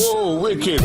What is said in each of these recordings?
Whoa, wicked.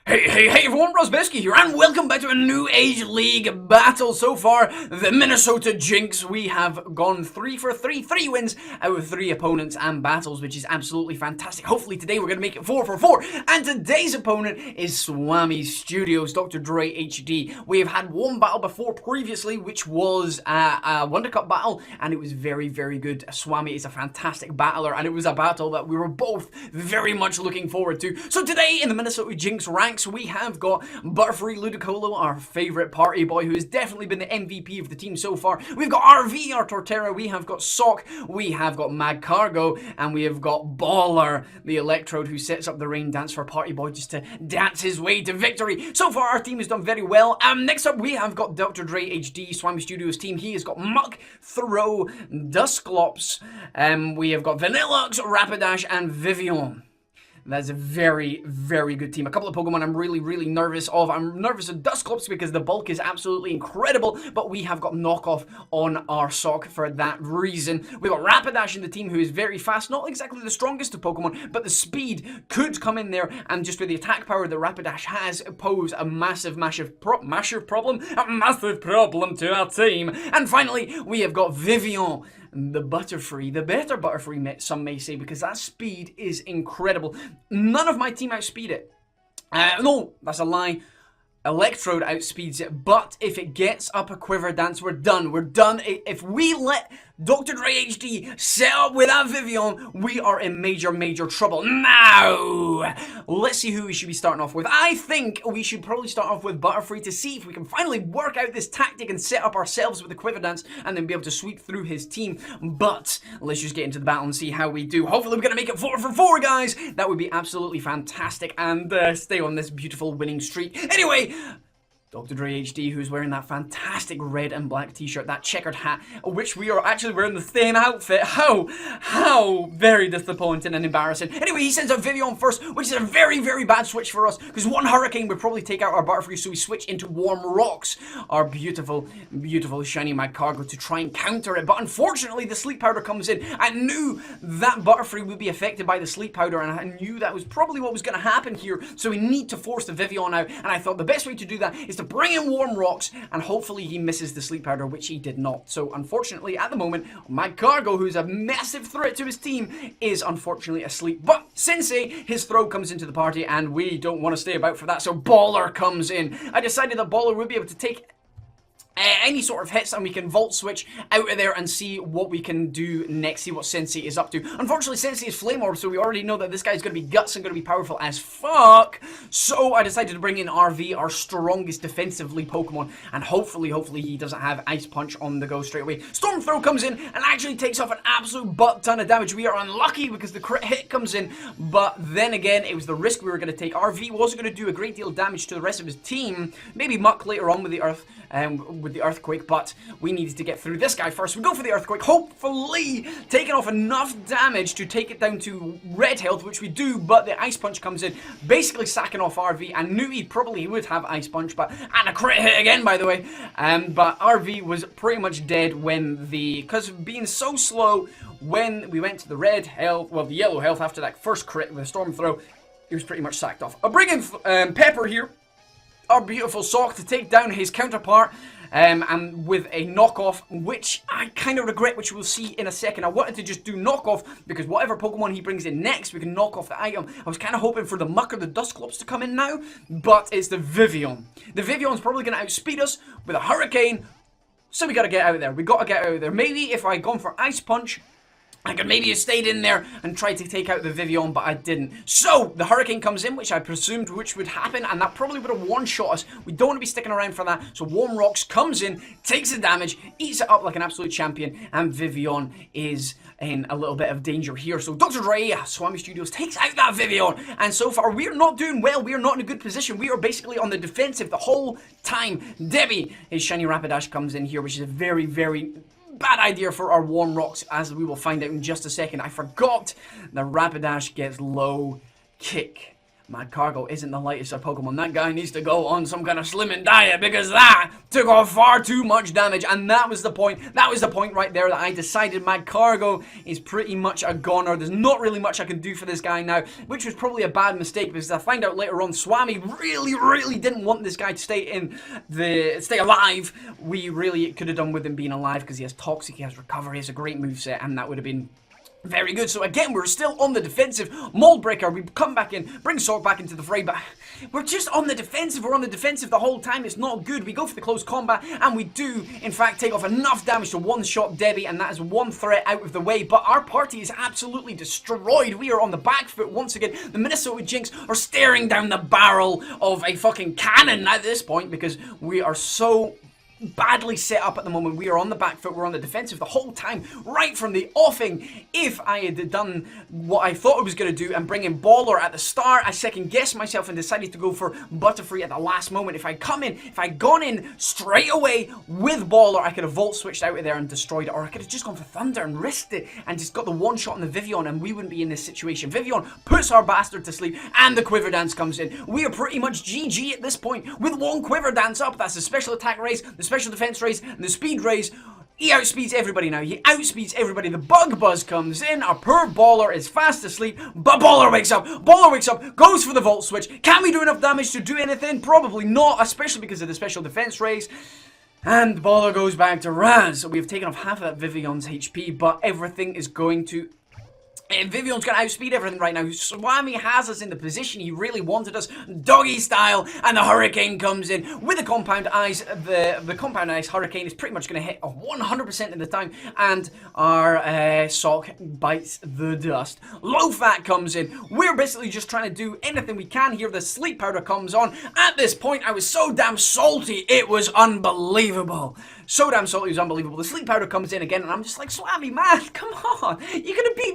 Hey everyone, Razzbowski here, and welcome back to a New Age League battle. So far, the Minnesota Jynx, we have gone 3 for 3, 3 wins out of 3 opponents and battles, which is absolutely fantastic. Hopefully today we're going to make it 4 for 4, and today's opponent is SwamiStudios, Dr. Dre HD. We have had one battle before previously, which was a Wonder Cup battle, and it was very, very good. Swami is a fantastic battler, and it was a battle that we were both very much looking forward to. So today in the Minnesota Jynx ranks, we have got Butterfree Ludicolo, our favourite party boy, who has definitely been the MVP of the team so far. We've got RV, our Torterra, we have got Sock, we have got Mad Cargo, and we have got Baller, the Electrode, who sets up the rain dance for party boy just to dance his way to victory. So far, our team has done very well. Next up, we have got Dr. Dre HD, SwamiStudios team. He has got Muck, Throw, Dusclops, we have got Vanillux, Rapidash, and Vivian. That's a very, very good team. A couple of Pokemon I'm really, really nervous of. I'm nervous of Dusclops because the bulk is absolutely incredible, but we have got knockoff on our Sock for that reason. We've got Rapidash in the team, who is very fast. Not exactly the strongest of Pokemon, but the speed could come in there, and just with the attack power that Rapidash has, pose a massive problem to our team. And finally, we have got Vivian, the Butterfree, the better Butterfree, some may say, because that speed is incredible. None of my team outspeed it. No, that's a lie. Electrode outspeeds it, but if it gets up a Quiver Dance, we're done. We're done. If we let Dr. Dre HD set up with that Vivian, we are in major, major trouble. Now, let's see who we should be starting off with. I think we should probably start off with Butterfree to see if we can finally work out this tactic and set up ourselves with the Quiver Dance and then be able to sweep through his team. But let's just get into the battle and see how we do. Hopefully we're going to make it 4 for 4, guys. That would be absolutely fantastic, and stay on this beautiful winning streak. Anyway, Dr. Dre HD, who's wearing that fantastic red and black t-shirt, that checkered hat, which we are actually wearing the same outfit. How very disappointing and embarrassing. Anyway, he sends out Vivian first, which is a very, very bad switch for us, because one Hurricane would probably take out our Butterfree, so we switch into Warm Rocks, our beautiful, beautiful shiny Mad Cargo, to try and counter it. But unfortunately, the Sleep Powder comes in. I knew that Butterfree would be affected by the Sleep Powder, and I knew that was probably what was going to happen here, so we need to force the Vivian out, and I thought the best way to do that is to bring in Warm Rocks, and hopefully he misses the Sleep Powder, which he did not. So unfortunately, at the moment, Mad Cargo, who's a massive threat to his team, is unfortunately asleep. But Sensei, his throw comes into the party, and we don't want to stay about for that, so Baller comes in. I decided that Baller would be able to take any sort of hits, and we can Volt Switch out of there and see what we can do next, see what Sensei is up to. Unfortunately, Sensei is Flame Orb, so we already know that this guy's going to be guts and going to be powerful as fuck. So I decided to bring in RV, our strongest defensively Pokemon, and hopefully he doesn't have Ice Punch on the go straight away. Storm Throw comes in and actually takes off an absolute butt ton of damage. We are unlucky because the crit hit comes in, but then again, it was the risk we were going to take. RV wasn't going to do a great deal of damage to the rest of his team. Maybe Muck later on with the Earthquake, but we needed to get through this guy first. We go for the Earthquake, hopefully taking off enough damage to take it down to red health, which we do, but the Ice Punch comes in, basically sacking off RV. I knew he probably would have Ice Punch, and a crit hit again, by the way, but RV was pretty much dead because of being so slow, when we went to the red health, well, the yellow health after that first crit with a Storm Throw, he was pretty much sacked off. I'll bring in Pepper here, our beautiful Sock, to take down his counterpart, and with a knockoff, which I kind of regret, which we'll see in a second. I wanted to just do knockoff because whatever Pokemon he brings in next, we can knock off the item. I was kind of hoping for the Muck or the Dusclops to come in now, but it's the Vivian. The Vivian's probably going to outspeed us with a Hurricane, so we got to get out of there. We got to get out of there. Maybe if I had gone for Ice Punch, I could maybe have stayed in there and tried to take out the Vivian, but I didn't. So, the Hurricane comes in, which I presumed which would happen, and that probably would have one-shot us. We don't want to be sticking around for that, so Warm Rocks comes in, takes the damage, eats it up like an absolute champion, and Vivian is in a little bit of danger here. So, Dr. Dre, SwamiStudios, takes out that Vivian, and so far, we're not doing well. We're not in a good position. We are basically on the defensive the whole time. Debbie, his shiny Rapidash, comes in here, which is a very, very bad idea for our Warm Rocks, as we will find out in just a second. I forgot the Rapidash gets low kick. Mad Cargo isn't the lightest of Pokemon. That guy needs to go on some kind of slimming diet because that took off far too much damage, and that was the point. That was the point right there that I decided Mad Cargo is pretty much a goner. There's not really much I can do for this guy now, which was probably a bad mistake because I find out later on Swami really didn't want this guy to stay alive. We really could have done with him being alive because he has Toxic, he has Recover, he has a great moveset, and that would have been very good. So again, we're still on the defensive. Mold Breaker, we come back in, bring Sork back into the fray, but we're just on the defensive. We're on the defensive the whole time. It's not good. We go for the close combat, and we do, in fact, take off enough damage to one-shot Debbie, and that is one threat out of the way. But our party is absolutely destroyed. We are on the back foot once again. The Minnesota Jynx are staring down the barrel of a fucking cannon at this point because we are so badly set up at the moment. We are on the back foot, we're on the defensive the whole time, right from the offing. If I had done what I thought I was going to do and bring in Baller at the start, I second-guessed myself and decided to go for Butterfree at the last moment. If I'd gone in straight away with Baller, I could have Volt switched out of there and destroyed it, or I could have just gone for Thunder and risked it and just got the one shot on the Vivillon, and we wouldn't be in this situation. Vivillon puts our bastard to sleep, and the Quiver Dance comes in. We are pretty much GG at this point with one Quiver Dance up. That's the special attack raise, the special defense raise, and the speed raise. He outspeeds everybody now. He outspeeds everybody. The Bug Buzz comes in. Our poor Baller is fast asleep, but Baller wakes up. Baller wakes up, goes for the Volt Switch. Can we do enough damage to do anything? Probably not, especially because of the special defense raise. And Baller goes back to Raz. So we've taken off half of that Vivillon's HP, but everything is going to... Vivillon's going to outspeed everything right now. Swami has us in the position he really wanted us, doggy style, and the Hurricane comes in with the Compound Ice. The Compound Ice Hurricane is pretty much going to hit 100% of the time, and our Sock bites the dust. Low Fat comes in. We're basically just trying to do anything we can here. The Sleep Powder comes on. At this point, I was so damn salty, it was unbelievable. So damn salty, it was unbelievable. The Sleep Powder comes in again, and I'm just like, Swami, man, come on. You're going to beat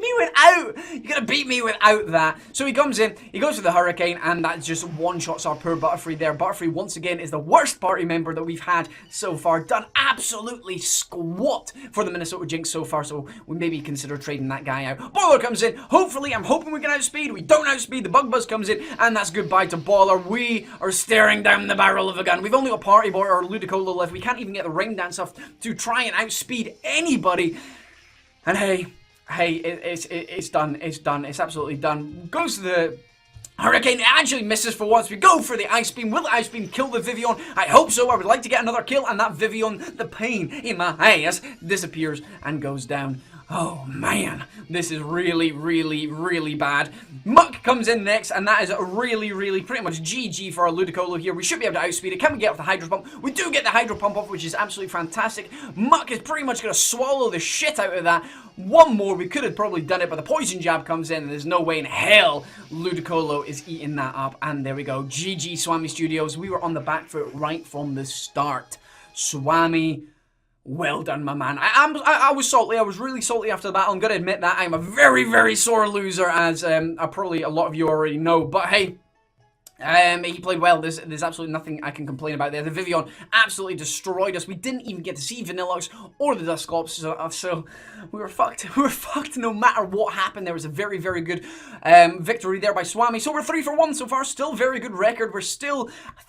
me without that. So he comes in, he goes for the Hurricane, and that just one-shots our poor Butterfree there. Butterfree, once again, is the worst party member that we've had so far. Done absolutely squat for the Minnesota Jynx so far, so we maybe consider trading that guy out. Baller comes in. Hopefully, I'm hoping we can outspeed. We don't outspeed. The Bug Buzz comes in, and that's goodbye to Baller. We are staring down the barrel of a gun. We've only got Party Boy or Ludicolo left. We can't even get the Ring Dance off to try and outspeed anybody. And hey, it's done. It's done. It's absolutely done. Goes to the Hurricane. It actually misses for once. We go for the Ice Beam. Will the Ice Beam kill the Vivillon? I hope so. I would like to get another kill, and that Vivillon, the pain in my ass, disappears and goes down. Oh man, this is really bad. Muck comes in next, and that is really pretty much GG for our Ludicolo here. We should be able to outspeed it. Can we get off the Hydro Pump? We do get the Hydro Pump off, which is absolutely fantastic. Muck is pretty much going to swallow the shit out of that. One more, we could have probably done it, but the Poison Jab comes in, and there's no way in hell Ludicolo is eating that up. And there we go. GG, SwamiStudios. We were on the back foot right from the start. Swami, well done, my man. I was salty. I was really salty after the battle. I'm going to admit that. I'm a very sore loser, as probably a lot of you already know. But hey, he played well. There's absolutely nothing I can complain about there. The Vivillon absolutely destroyed us. We didn't even get to see Vanilluxe or the Dusclops, so we were fucked. We were fucked no matter what happened. There was a very good victory there by Swami. So we're 3 for 1 so far. Still very good record. I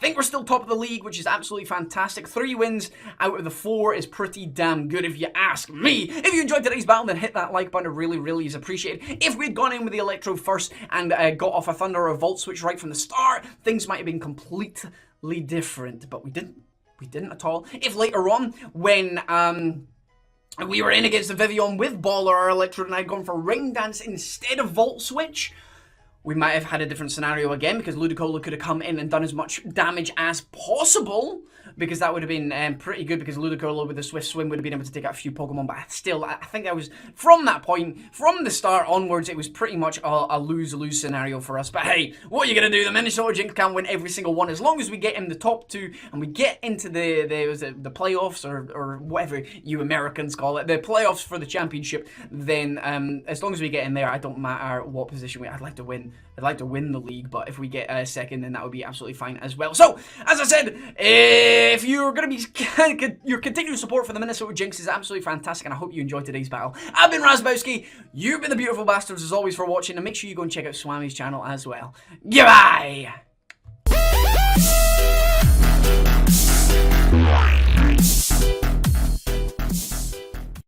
think we're still top of the league, which is absolutely fantastic. 3 wins out of the 4 is pretty damn good if you ask me. If you enjoyed today's battle, then hit that like button. It really is appreciated. If we'd gone in with the Electro first and got off a Thunder or a Volt Switch right from the start, things might have been completely different, but we didn't at all. If later on, when we were in against the Vivillon with Baller or Electro and I'd gone for Ring Dance instead of Volt Switch, we might have had a different scenario again, because Ludicolo could have come in and done as much damage as possible, because that would have been pretty good, because Ludicolo with the Swift Swim would have been able to take out a few Pokemon, but still, I think that was, from that point, from the start onwards, it was pretty much a lose-lose scenario for us. But hey, what are you going to do? The Minnesota Jynx can't win every single one. As long as we get in the top 2, and we get into the playoffs, or whatever you Americans call it, the playoffs for the championship, then as long as we get in there, I don't matter what position I'd like to win. I'd like to win the league, but if we get second, then that would be absolutely fine as well. So, as I said, If you're going to be, your continued support for the Minnesota Jynx is absolutely fantastic, and I hope you enjoyed today's battle. I've been Razzbowski, you've been the beautiful bastards as always for watching, and make sure you go and check out Swami's channel as well. Goodbye!